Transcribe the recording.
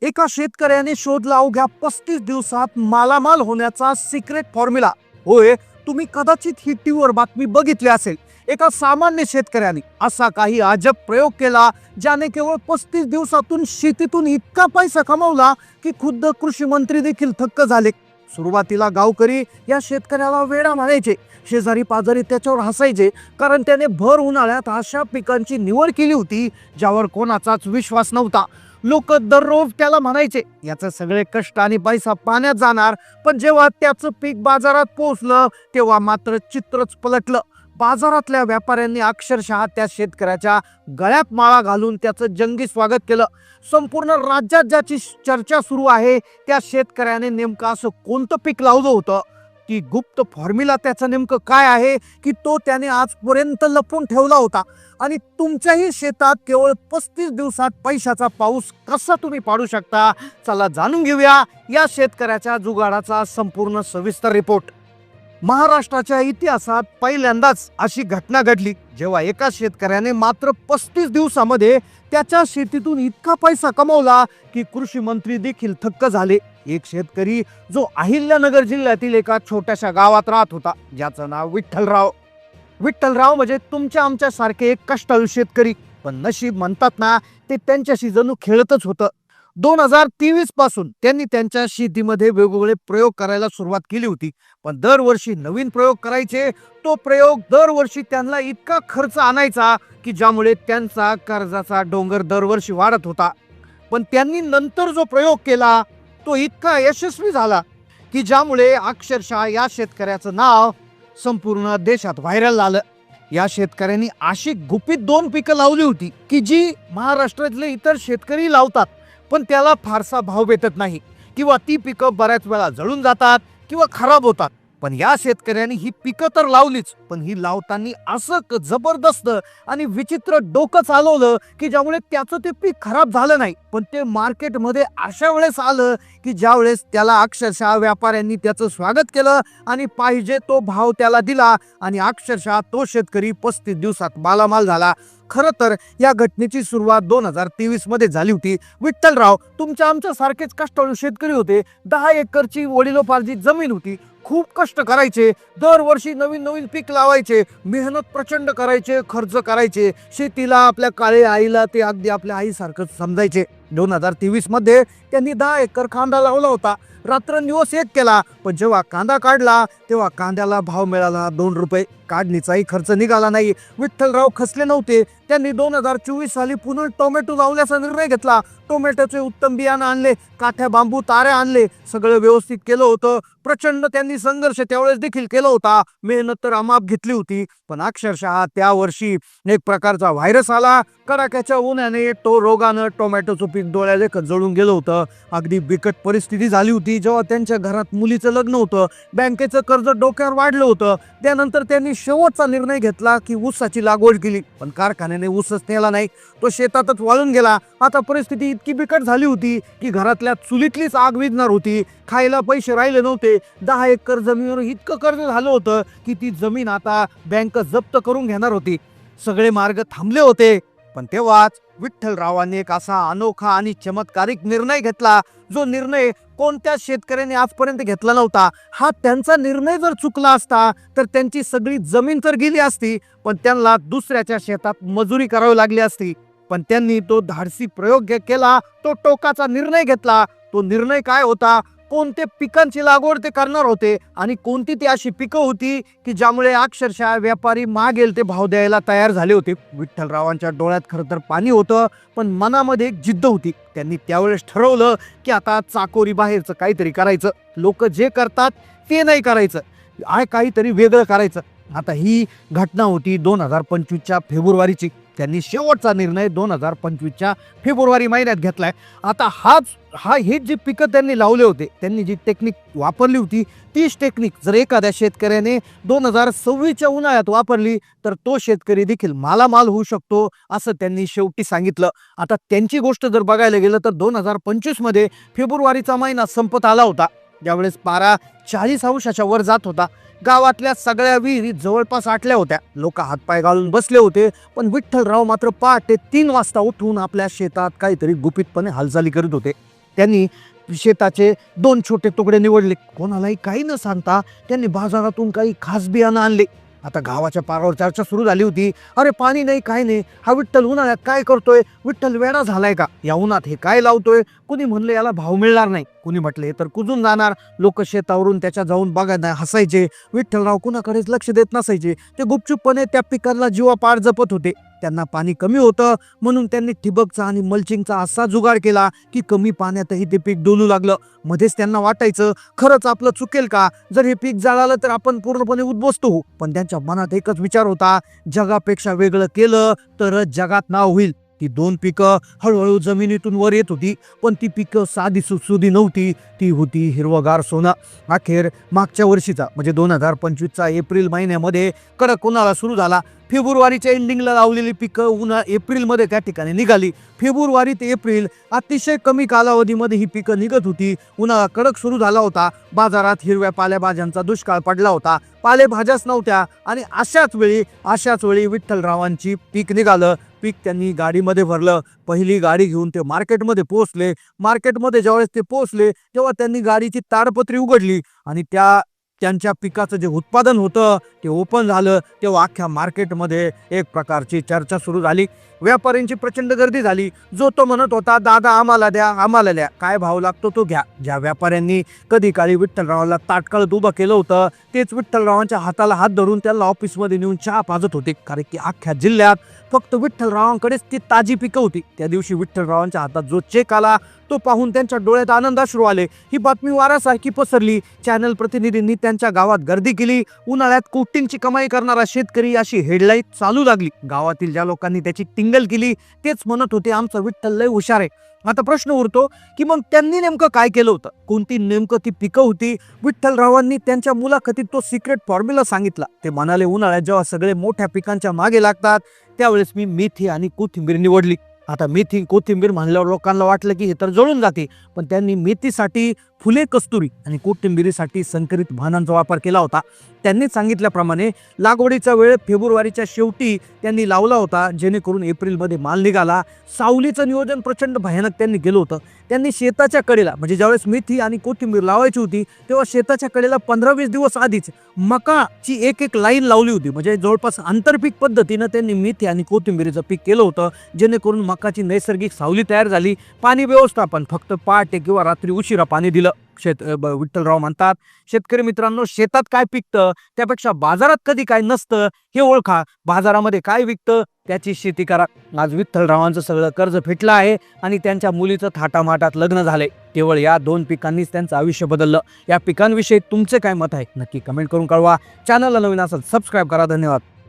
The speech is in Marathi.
एका शेतकऱ्याने शोधला अवघ्या 35 दिवसात मालामाल होण्याचा सिक्रेट फॉर्म्युला. होय, तुम्ही कदाचित ही टीव्हीवर बातमी बघितली असेल. एका सामान्य शेतकऱ्याने असा काही अजब प्रयोग केला ज्याने केवळ 35 दिवसातून शेतीतून इतका पैसा कमावला की खुद्द कृषी मंत्री देखील थक्क झाले. सुरुवातीला गावकरी या शेतकऱ्याला वेडा म्हणायचे, शेजारी पाजारी त्याच्यावर हसायचे, कारण त्याने भर उन्हाळ्यात अशा पिकांची निवड केली होती ज्यावर कोणाचाच विश्वास नव्हता. लोक दररोज त्याला म्हणायचे याचे सगळे कष्ट आणि पैसा पाण्यात जाणार. पण जेव्हा त्याचं पीक बाजारात पोहोचलं तेव्हा मात्र चित्रच पलटलं. बाजारातल्या व्यापाऱ्यांनी अक्षरशः त्या शेतकऱ्याच्या गळ्यात माळा घालून त्याचं जंगी स्वागत केलं. संपूर्ण राज्यात ज्याची चर्चा सुरू आहे त्या शेतकऱ्याने नेमकं असं कोणतं पीक लावलं होतं, की गुप्त फॉर्म्युला त्याचं नेमकं काय आहे की तो त्याने आजपर्यंत लपवून ठेवला होता. आणि तुमच्याही शेतात केवळ 35 दिवसात पैशाचा पाऊस कसा तुम्ही पाडू शकता, चला जाणून घेऊया या शेतकऱ्याच्या जुगाडाचा संपूर्ण सविस्तर रिपोर्ट. महाराष्ट्राच्या इतिहासात पहिल्यांदाच अशी घटना घडली जेव्हा एका शेतकऱ्याने मात्र 35 दिवसामध्ये त्याच्या शेतीतून इतका पैसा कमावला की कृषी मंत्री देखील थक्क झाले. एक शेतकरी जो अहिल्यानगर जिल्ह्यातील एका छोट्याशा गावात राहत होता, ज्याचं नाव विठ्ठलराव. विठ्ठलराव म्हणजे तुमच्या आमच्या सारखे एक कष्टाळू शेतकरी. पण नशीब म्हणतात ना, ते त्यांच्याशी जणू खेळतच होतं. 2023 पासून त्यांनी त्यांच्या शेतीमध्ये वेगवेगळे प्रयोग करायला सुरुवात केली होती. पण दरवर्षी नवीन प्रयोग करायचे. तो प्रयोग दरवर्षी त्यांना इतका खर्च आणायचा की ज्यामुळे त्यांचा कर्जाचा डोंगर दरवर्षी वाढत होता. पण त्यांनी नंतर जो प्रयोग केला तो इतका यशस्वी झाला की ज्यामुळे अक्षरशः या शेतकऱ्याचं नाव संपूर्ण देशात व्हायरल झालं. या शेतकऱ्यांनी अशी गुपित 2 पिकं लावली होती की जी महाराष्ट्रातले इतर शेतकरी लावतात पण त्याला फारसा भाव भेटत नाही, किंवा ती पिकं बऱ्याच वेळा जळून जातात किंवा खराब होतात. पण या शेतकऱ्यांनी ही पिकं तर लावलीच, पण ही लावताना असं जबरदस्त आणि विचित्र डोकं चालवलं की ज्यामुळे त्याचं ते पीक खराब झालं नाही, पण ते मार्केटमध्ये अशा वेळेस आलं की ज्यावेळेस त्याला अक्षरशः व्यापाऱ्यांनी त्याचं स्वागत केलं आणि पाहिजे तो भाव त्याला दिला आणि अक्षरशः तो शेतकरी 35 दिवसात मालामाल झाला. खरं तर या घटनेची सुरुवात 2023 मध्ये झाली होती. विठ्ठलराव तुमच्या आमच्या सारखेच कष्टाळू शेतकरी होते. 10 एकरची वडिलोपार्जित जमीन होती. खूप कष्ट करायचे, दरवर्षी नवीन नवीन पीक लावायचे, मेहनत प्रचंड करायचे, खर्च करायचे. शेतीला आपल्या काळ्या आईला ते अगदी आपल्या आईसारखं समजायचे. 2023 मध्ये त्यांनी 10 एकर कांदा लावला होता. रात्रंदिवस एक केला. पण जेव्हा कांदा काढला तेव्हा कांद्याला भाव मिळाला 2 रुपये. काढणीचाही खर्च निघाला नाही. विठ्ठलराव खचले नव्हते. त्यांनी 2024 साली पुन्हा टोमॅटो लावण्याचा निर्णय घेतला. टोमॅटोचे उत्तम बियाणं आणले, काठ्या बांबू तारे आणले, सगळं व्यवस्थित केलं होतं. प्रचंड त्यांनी संघर्ष त्यावेळेस देखील केला होता. मेहनत तर अमाप घेतली होती. पण अक्षरशः त्या वर्षी एक प्रकारचा व्हायरस आला. कडाक्याच्या उन्हाने रोगानं टोमॅटोचं पीक डोळ्यादेखत जळून गेलं होतं. अगदी बिकट परिस्थिती झाली होती. जेव्हा त्यांच्या घरात मुलीचं लग्न होतं, बँकेचं कर्ज डोक्यावर वाढलं होतं. त्यानंतर त्यांनी शेवटचा निर्णय घेतला की ऊसाची लागवड केली. पण कारखान्याने ऊसच नेला नाही, तो शेतातच वाळून गेला. आता परिस्थिती इतकी बिकट झाली होती की घरातल्या चुलीतलीच आग विझणार होती. खायला पैसे राहिले नव्हते. 10 एकर जमिनीवर इतकं कर्ज झालं होतं की ती जमीन आता बँक जप्त करून घेणार होती. सगळे मार्ग थांबले होते. पण तेव्हाच विठ्ठलरावांनी एक असा अनोखा आणि चमत्कारिक निर्णय घेतला, जो निर्णय कोणत्या शेतकऱ्याने आजपर्यंत घेतला नव्हता. हा त्यांचा निर्णय जर चुकला असता तर त्यांची सगळी जमीन तर गेली असती, पण त्यांना दुसऱ्याच्या शेतात मजुरी करावी लागली असती. पण त्यांनी तो धाडसी प्रयोग केला, तो टोकाचा निर्णय घेतला. तो निर्णय काय होता? कोणते पिकांची लागवड ते करणार होते आणि कोणती ती अशी पिकं होती की ज्यामुळे अक्षरशः व्यापारी मागेल ते भाव द्यायला तयार झाले होते. विठ्ठलरावांच्या डोळ्यात खरं तर पाणी होतं, पण मनामध्ये एक जिद्द होती. त्यांनी त्यावेळेस ठरवलं की आता चाकोरी बाहेरचं काहीतरी करायचं. लोक जे करतात ते नाही करायचं, काहीतरी वेगळं करायचं. आता ही घटना होती 2025च्या फेब्रुवारीची. त्यांनी शेवटचा निर्णय 2025च्या फेब्रुवारी महिन्यात घेतलाय. आता हे जे पिकं त्यांनी लावले होते, त्यांनी जी टेक्निक वापरली होती, तीच टेक्निक जर एखाद्या शेतकऱ्याने 2026च्या उन्हाळ्यात वापरली तर तो शेतकरी देखील मालामाल होऊ शकतो, असं त्यांनी शेवटी सांगितलं. आता त्यांची गोष्ट जर बघायला गेलं तर 2025 मध्ये फेब्रुवारीचा महिना संपत आला होता, ज्यावेळेस पारा 40 अंशाच्या वर जात होता. गावातल्या सगळ्या विहिरी जवळपास आटल्या होत्या. लोक हातपाय घालून बसले होते. पण विठ्ठलराव मात्र पहाटे 3 वाजता उठून आपल्या शेतात काहीतरी गुपितपणे हालचाली करीत होते. त्यांनी शेताचे 2 छोटे तुकडे निवडले. कोणालाही काही न सांगता त्यांनी बाजारातून काही खास बियाणं आणले. आता गावाच्या पारावर चर्चा सुरू झाली होती. अरे पाणी नाही, काय नाही, हा विठ्ठल उन्हाळ्यात काय करतोय? विठ्ठल वेडा झालाय का? या उन्हात हे काय लावतोय? कुणी म्हणलं याला भाव मिळणार नाही, कुणी म्हटलं हे तर कुजून जाणार. लोक शेतावरून त्याच्या जाऊन बघायला हसायचे. विठ्ठलराव कुणाकडेच लक्ष देत नसायचे. ते गुपचूपपणे त्या पिकांना जीवापाड जपत होते. त्यांना पाणी कमी होतं म्हणून त्यांनी ठिबकचा आणि मल्चिंगचा असा जुगाड केला की कमी पाण्यातही ते पीक डोलू लागलं. मध्येच त्यांना वाटायचं खरंच आपलं चुकेल का? जर हे पीक जळालं तर आपण पूर्णपणे उद्ध्वस्त होऊ. पण त्यांच्या मनात एकच विचार होता, जगापेक्षा वेगळं केलं तरच जगात नाव होईल. ती 2 पिकं हळूहळू जमिनीतून वर येत होती, पण ती पिकं साधी सुसुदी नव्हती. ती होती हिरवगार सोनं. अखेर मागच्या वर्षीचा म्हणजे 2025चा एप्रिल महिन्यामध्ये कडक उन्हाळा सुरू झाला. फेब्रुवारीच्या एंडिंगला लावलेली पिकं एप्रिलमध्ये त्या ठिकाणी निघाली. फेब्रुवारी ते एप्रिल अतिशय कमी कालावधीमध्ये ही पिकं निघत होती. उन्हाळा कडक सुरू झाला होता. बाजारात हिरव्या पालेभाज्यांचा दुष्काळ पडला होता. पालेभाज्याच नव्हत्या आणि अशाच वेळी विठ्ठलरावांची पीक निघालं. पीक त्यांनी गाडीमध्ये भरलं. पहिली गाडी घेऊन ते मार्केटमध्ये पोहोचले. मार्केटमध्ये ज्यावेळेस ते पोहोचले तेव्हा त्यांनी गाडीची ताडपत्री उघडली आणि त्यांच्या पिकाचं जे उत्पादन होतं ते ओपन झालं. तेव्हा अख्ख्या मार्केटमध्ये एक प्रकारची चर्चा सुरू झाली. व्यापाऱ्यांची प्रचंड गर्दी झाली. जो तो म्हणत होता, दादा आम्हाला द्या, आम्हाला द्या, काय भाव लागतो तो घ्या. ज्या व्यापाऱ्यांनी कधी काळी विठ्ठलरावाला ताटकळत उभं केलं होतं तेच विठ्ठलरावांच्या हाताला हात धरून त्यांना ऑफिसमध्ये नेऊन चहा पाजत होते. कारण की अख्ख्या जिल्ह्यात फक्त विठ्ठलरावांकडेच ती ताजी पिकं होती. त्या दिवशी विठ्ठलरावांच्या हातात जो चेक आला तो पाहून त्यांच्या डोळ्यात आनंदाश्रू आले. ही बातमी वारासारखी पसरली. चॅनल प्रतिनिधींनी त्यांच्या गावात गर्दी केली. उन्हाळ्यात कोटींची कमाई करणारा शेतकरी अशी हेडलाईन चालू लागली. गावातील ज्या लोकांनी त्याची टिंगल केली तेच म्हणत होते, आमचा विठ्ठल लय हुशार आहे. आता प्रश्न उरतो की मग त्यांनी नेमकं काय केलं होतं? कोणती नेमकं ती पिकं होती? विठ्ठलरावांनी त्यांच्या मुलाखतीत तो सिक्रेट फॉर्म्युला सांगितला. ते म्हणाले, उन्हाळ्यात जेव्हा सगळे मोठ्या पिकांच्या मागे लागतात त्यावेळेस मी मेथी आणि कोथिंबीर निवडली. आता मेथी कोथिंबीर म्हणल्यावर लोकांना वाटलं की हे तर जळून जाते, पण त्यांनी मेथीसाठी फुले कस्तुरी आणि कोथिंबीरीसाठी संकरित भानांचा वापर केला होता. त्यांनी सांगितल्याप्रमाणे लागवडीचा वेळ फेब्रुवारीच्या शेवटी त्यांनी लावला होता, जेणेकरून एप्रिलमध्ये माल निघाला. सावलीचं नियोजन प्रचंड भयानक त्यांनी केलं होतं. त्यांनी शेताच्या कडेला म्हणजे ज्यावेळेस मेथी आणि कोथिंबीर लावायची होती तेव्हा शेताच्या कडेला 15-20 दिवस आधीच मकाची एक लाईन लावली होती. म्हणजे जवळपास आंतरपीक पद्धतीनं त्यांनी मेथी आणि कोथिंबीरीचं पीक केलं होतं, जेणेकरून मकाची नैसर्गिक सावली तयार झाली. पाणी व्यवस्थापन फक्त पहाटे किंवा रात्री उशिरा पाणी दिलं. विठ्ठलराव म्हणतात, शेतकरी मित्रांनो, शेतात काय पिकतं त्यापेक्षा बाजारात कधी काय नसतं हे ओळखा. बाजारामध्ये काय विकतं त्याची शेती करा. आज विठ्ठलरावांचं सगळं कर्ज फेटलं आहे आणि त्यांच्या मुलीचं थाटामाटात लग्न झालंय. केवळ या 2 पिकांनीच त्यांचं आयुष्य बदललं. या पिकांविषयी तुमचे काय मत आहे नक्की कमेंट करून कळवा. चॅनलला नवीन असेल सबस्क्राईब करा. धन्यवाद.